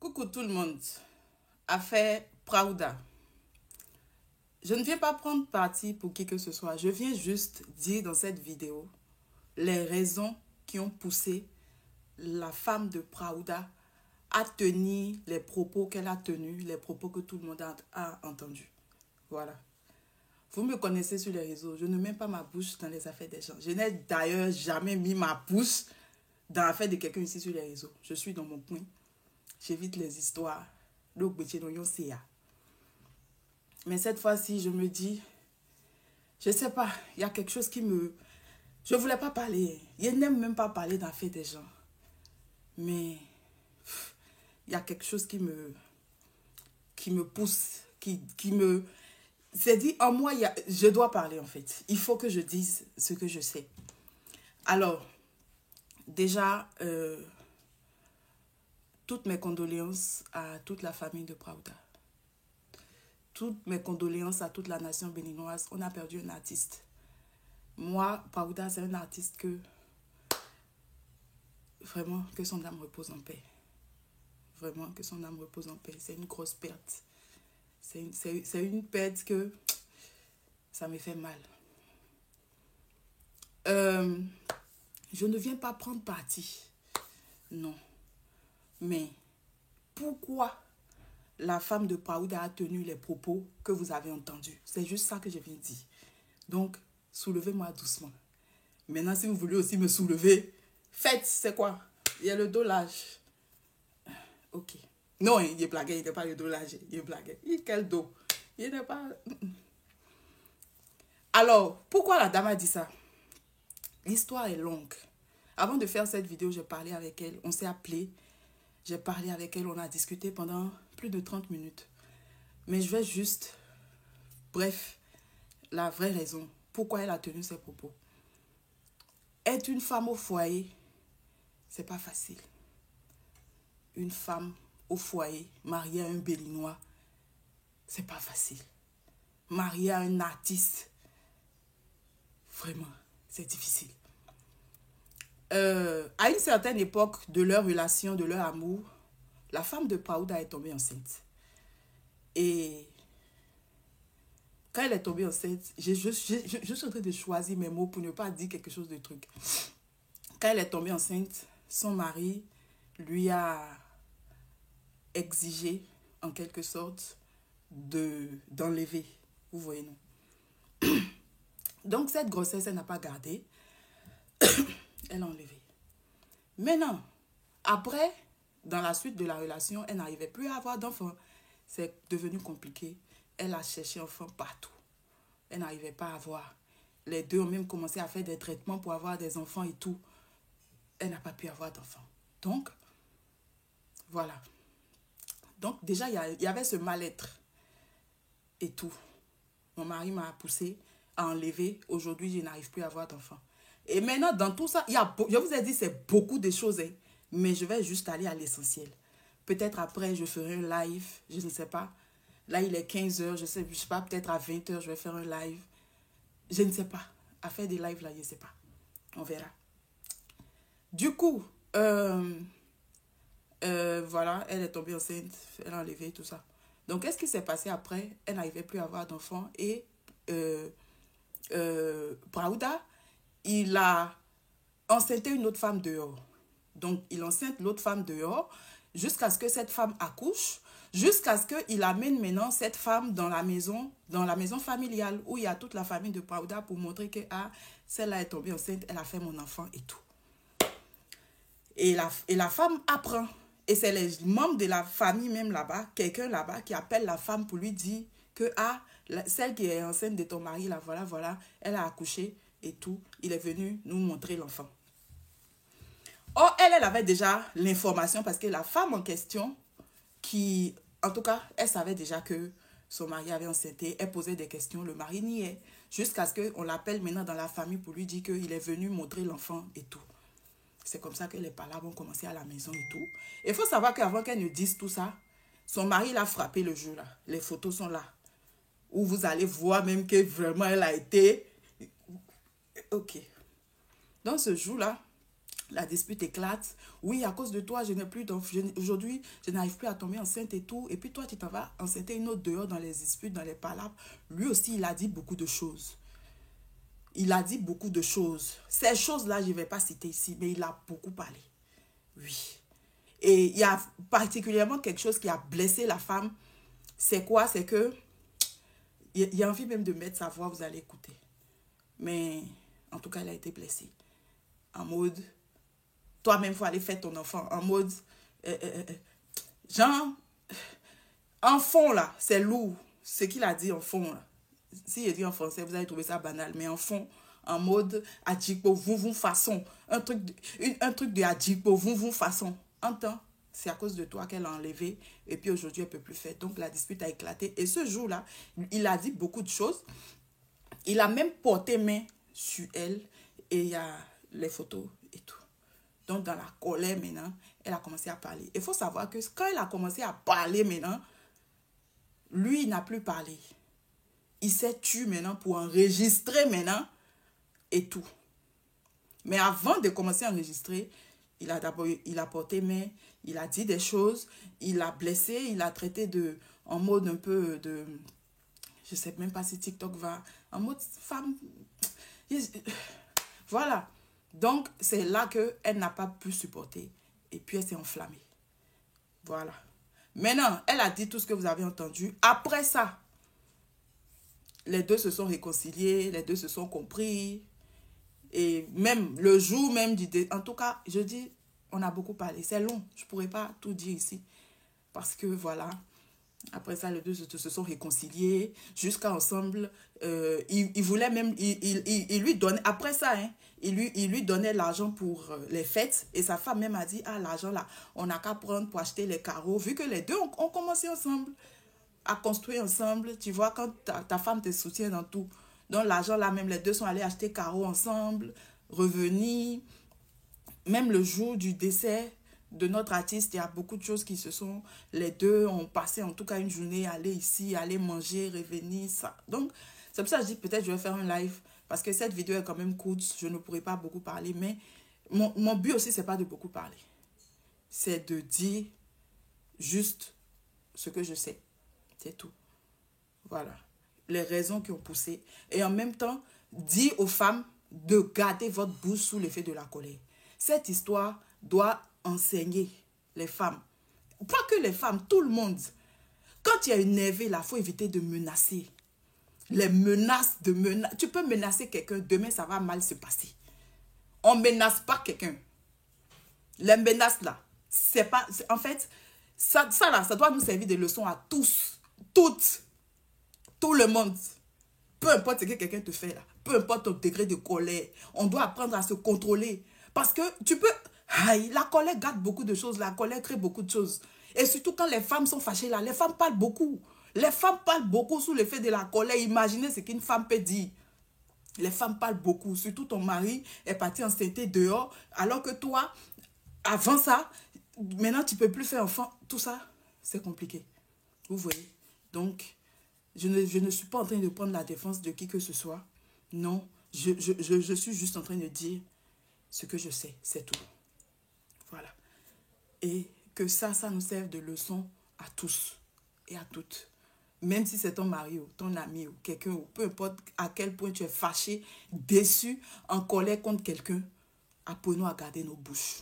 Coucou tout le monde. Affaire Praouda. Je ne viens pas prendre parti pour qui que ce soit. Je viens juste dire dans cette vidéo les raisons qui ont poussé la femme de Praouda à tenir les propos qu'elle a tenus, les propos que tout le monde a entendus. Voilà. Vous me connaissez sur les réseaux. Je ne mets pas ma bouche dans les affaires des gens. Je n'ai d'ailleurs jamais mis ma bouche dans l'affaire de quelqu'un ici sur les réseaux. Je suis dans mon coin. J'évite les histoires. Mais cette fois-ci, je me dis, je ne sais pas, il y a quelque chose qui me... Je ne voulais pas parler. Je n'aime même pas parler d'affaires des gens. Mais il y a quelque chose qui me pousse, qui me... C'est dit, en moi, je dois parler en fait. Il faut que je dise ce que je sais. Alors, déjà, toutes mes condoléances à toute la famille de Praouda. Toutes mes condoléances à toute la nation béninoise. On a perdu un artiste. Moi, Praouda, c'est un artiste que... Vraiment, que son âme repose en paix. Vraiment, que son âme repose en paix. C'est une grosse perte. C'est une perte que... Ça me fait mal. Je ne viens pas prendre parti. Non. Mais pourquoi la femme de Praouda a tenu les propos que vous avez entendus? C'est juste ça que je viens de dire. Donc, soulevez-moi doucement. Maintenant, si vous voulez aussi me soulever, faites, c'est quoi? Il y a le dos large. Ok. Non, il est blagué, il n'est pas le dos large. Il est blagué. Quel dos? Il n'est pas... Alors, pourquoi la dame a dit ça? L'histoire est longue. Avant de faire cette vidéo, j'ai parlé avec elle. On s'est appelé. J'ai parlé avec elle. On a discuté pendant plus de 30 minutes. Mais je vais juste... Bref, la vraie raison. Pourquoi elle a tenu ses propos. Être une femme au foyer, c'est pas facile. Une femme au foyer, mariée à un Béninois, c'est pas facile. Mariée à un artiste, vraiment, c'est difficile. À une certaine époque de leur relation, de leur amour, la femme de Praouda est tombée enceinte. Et quand elle est tombée enceinte, je suis en train de choisir mes mots pour ne pas dire quelque chose de truc. Quand elle est tombée enceinte, son mari lui a exigé, en quelque sorte, d'enlever. Vous voyez, non? Donc, cette grossesse, elle n'a pas gardé. Elle a enlevé. Maintenant, après, dans la suite de la relation, elle n'arrivait plus à avoir d'enfants. C'est devenu compliqué. Elle a cherché enfants partout. Elle n'arrivait pas à avoir. Les deux ont même commencé à faire des traitements pour avoir des enfants et tout. Elle n'a pas pu avoir d'enfants. Donc, voilà. Donc, déjà, il y avait ce mal-être et tout. Mon mari m'a poussé à enlever. Aujourd'hui, je n'arrive plus à avoir d'enfants. Et maintenant, dans tout ça, je vous ai dit, c'est beaucoup de choses. Hein, mais je vais juste aller à l'essentiel. Peut-être après, je ferai un live. Je ne sais pas. Là, il est 15 h. Je sais pas, peut-être à 20 h, je vais faire un live. Je ne sais pas. À faire des lives là, je ne sais pas. On verra. Du coup, voilà, elle est tombée enceinte. Elle a enlevé tout ça. Donc, qu'est-ce qui s'est passé après? Elle n'arrivait plus à avoir d'enfants. Et Praouda, il a enceinté une autre femme dehors. Donc, il enceinte l'autre femme dehors jusqu'à ce que cette femme accouche, jusqu'à ce qu'il amène maintenant cette femme dans la maison familiale où il y a toute la famille de Praouda pour montrer que celle-là est tombée enceinte, elle a fait mon enfant et tout. Et la femme apprend. Et c'est les membres de la famille même là-bas, quelqu'un là-bas qui appelle la femme pour lui dire que celle qui est enceinte de ton mari, là, voilà, elle a accouché et tout. Il est venu nous montrer l'enfant. Or, elle avait déjà l'information parce que la femme en question, en tout cas, elle savait déjà que son mari avait enceinté. Elle posait des questions, le mari niait. Jusqu'à ce qu'on l'appelle maintenant dans la famille pour lui dire qu'il est venu montrer l'enfant et tout. C'est comme ça que les palabres ont commencé à la maison et tout. Il faut savoir qu'avant qu'elle ne dise tout ça, son mari l'a frappé le jour là. Les photos sont là. Où vous allez voir même que vraiment elle a été... Ok. Dans ce jour-là, La dispute éclate. Oui, à cause de toi, je n'ai plus d'enfant. Aujourd'hui, je n'arrive plus à tomber enceinte et tout. Et puis toi, tu t'en vas enceinter une autre dehors dans les disputes, dans les palabres. Lui aussi, il a dit beaucoup de choses. Il a dit beaucoup de choses. Ces choses-là, je ne vais pas citer ici, mais il a beaucoup parlé. Oui. Et il y a particulièrement quelque chose qui a blessé la femme. C'est quoi? C'est que il y a envie même de mettre sa voix, vous allez écouter. Mais en tout cas, elle a été blessée. En mode, toi-même, il faut aller faire ton enfant. En mode, genre, en fond, là, c'est lourd. Ce qu'il a dit en fond, là. Si il dit en français, vous allez trouver ça banal. Mais en fond, en mode, adjikpo, vous façon. Un truc de adjikpo, vous façon. Entends? C'est à cause de toi qu'elle a enlevé. Et puis aujourd'hui, elle ne peut plus faire. Donc la dispute a éclaté. Et ce jour-là, il a dit beaucoup de choses. Il a même porté main sur elle. Et il y a les photos et tout. Donc dans la colère maintenant, elle a commencé à parler. Il faut savoir que quand elle a commencé à parler maintenant, lui, il n'a plus parlé. Il s'est tué maintenant pour enregistrer maintenant et tout. Mais avant de commencer à enregistrer, il a porté main, il a dit des choses, il a blessé, il a traité en mode un peu de, je ne sais même pas si TikTok va, en mode femme. Voilà. Donc, c'est là qu'elle n'a pas pu supporter. Et puis, elle s'est enflammée. Voilà. Maintenant, elle a dit tout ce que vous avez entendu. Après ça, les deux se sont réconciliés, les deux se sont compris. Et même le jour même en tout cas, je dis, on a beaucoup parlé. C'est long, je ne pourrais pas tout dire ici. Parce que voilà, après ça, les deux se sont réconciliés jusqu'à ensemble. Il voulait même, il lui donnait, après ça, hein, il lui donnait l'argent pour les fêtes. Et sa femme même a dit, ah, l'argent là, on n'a qu'à prendre pour acheter les carreaux. Vu que les deux ont commencé ensemble à construire ensemble, tu vois, quand ta femme te soutient dans tout. Donc l'argent là, même les deux sont allés acheter carreaux ensemble, revenir. Même le jour du décès de notre artiste, il y a beaucoup de choses qui se sont... Les deux ont passé en tout cas une journée, aller ici, aller manger, revenir, ça. Donc, c'est pour ça que je dis peut-être je vais faire un live. Parce que cette vidéo est quand même courte, je ne pourrai pas beaucoup parler. Mais mon but aussi, c'est pas de beaucoup parler. C'est de dire juste ce que je sais. C'est tout. Voilà. Les raisons qui ont poussé. Et en même temps, dire aux femmes de garder votre bouche sous l'effet de la colère. Cette histoire doit enseigner les femmes. Pas que les femmes, tout le monde. Quand tu es énervé, là, il faut éviter de menacer. Les menaces tu peux menacer quelqu'un, demain ça va mal se passer. On ne menace pas quelqu'un. Les menaces là, c'est pas... En fait, ça là, ça doit nous servir de leçon à tous, toutes, tout le monde. Peu importe ce que quelqu'un te fait là, peu importe ton degré de colère, on doit apprendre à se contrôler. Parce que tu peux... Aïe, la colère gâte beaucoup de choses, la colère crée beaucoup de choses. Et surtout quand les femmes sont fâchées là, les femmes parlent beaucoup. Les femmes parlent beaucoup sous l'effet de la colère. Imaginez ce qu'une femme peut dire. Les femmes parlent beaucoup. Surtout ton mari est parti enceinte dehors, alors que toi, avant ça, maintenant tu ne peux plus faire enfant. Tout ça, c'est compliqué. Vous voyez? Donc, je ne suis pas en train de prendre la défense de qui que ce soit. Non, je suis juste en train de dire ce que je sais, c'est tout. Voilà. Et que ça nous serve de leçon à tous et à toutes. Même si c'est ton mari ou ton ami ou quelqu'un, ou peu importe à quel point tu es fâché, déçu, en colère contre quelqu'un, apprenons à garder nos bouches.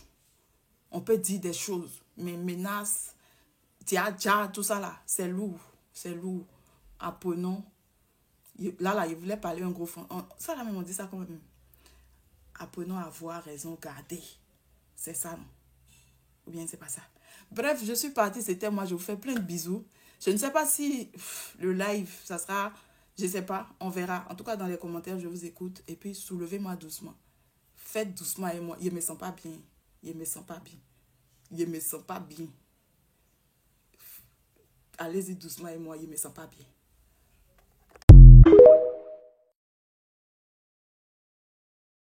On peut dire des choses, mais menaces, tia, tout ça là, c'est lourd. C'est lourd. Apprenons. Là, il voulait parler un gros fond. Ça là même, on dit ça quand même. Apprenons à avoir raison, garder. C'est ça, non? Ou bien c'est pas ça. Bref, je suis partie, c'était moi, je vous fais plein de bisous. Je ne sais pas si le live, ça sera, je ne sais pas, on verra. En tout cas, dans les commentaires, je vous écoute. Et puis, soulevez-moi doucement. Faites doucement et moi. Je ne me sens pas bien. Je ne me sens pas bien. Je ne me sens pas bien. Allez-y doucement et moi, je ne me sens pas bien.